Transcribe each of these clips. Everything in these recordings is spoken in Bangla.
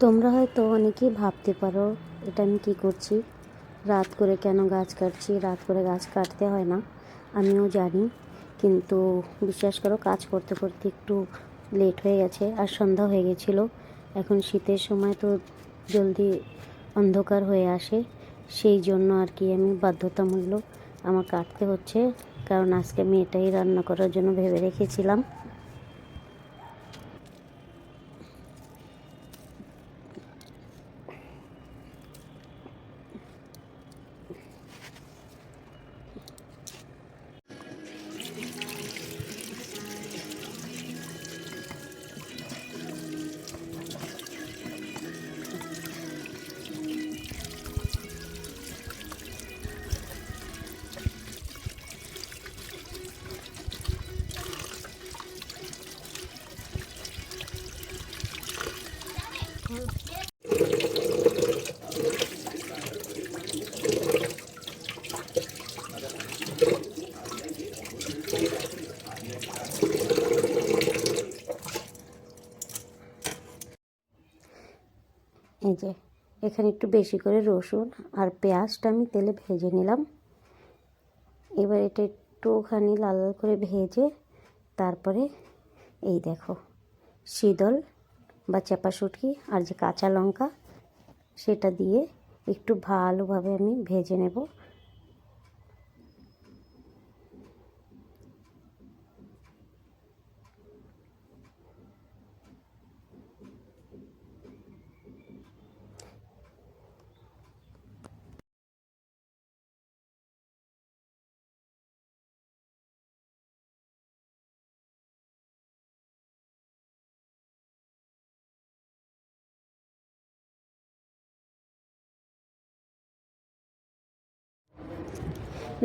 তোমরা হয়তো অনেকেই ভাবতে পারো এটা আমি কী করছি, রাত করে কেন গাছ কাটছি। রাত করে গাছ কাটতে হয় না, আমিও জানি, কিন্তু বিশ্বাস করো কাজ করতে করতে একটু লেট হয়ে গেছে আর সন্ধ্যা হয়ে গেছিলো। এখন শীতের সময় তো জলদি অন্ধকার হয়ে আসে, সেই জন্য আর কি আমি বাধ্যতামূলক আমার কাটতে হচ্ছে, কারণ আজকে আমি এটাই রান্না করার জন্য ভেবে রেখেছিলাম। এই যে এখানে একটু বেশি করে রসুন আর পেঁয়াজটা আমি তেলে ভেজে নিলাম। এবার এটা একটুখানি লাল লাল করে ভেজে তারপরে এই দেখো শীতল বা চাপা শুটকি আর যে কাঁচা লঙ্কা সেটা দিয়ে একটু ভালোভাবে আমি ভেজে নেব।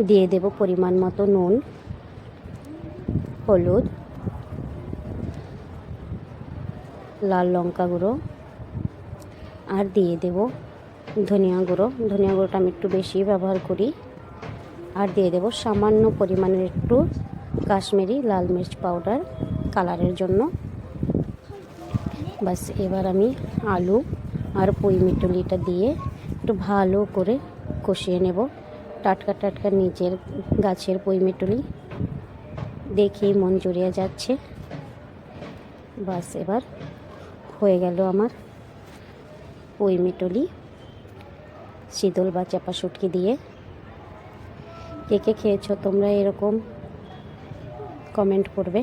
দিয়ে দেব পরিমাণ মতো নুন, হলুদ, লাল লঙ্কা গুঁড়ো, আর দিয়ে দেব ধনিয়া গুঁড়ো। ধনিয়া গুঁড়োটা আমি একটু বেশি ব্যবহার করি। আর দিয়ে দেব সামান্য পরিমাণের একটু কাশ্মীরি লাল মির্চ পাউডার কালারের জন্য। বাস এবার আমি আলু আর পুঁই মিটুলিটা দিয়ে একটু ভালো করে কষিয়ে নেব। টাটকা টাটকা নিচের গাছের পুঁই মিটুলি দেখেই মন জুড়িয়ে যাচ্ছে। বাস এবার হয়ে গেল আমার পুঁই মিটুলি শীতল বা চাপা শুটকি দিয়ে। কে কে খেয়েছো তোমরা এরকম কমেন্ট করবে।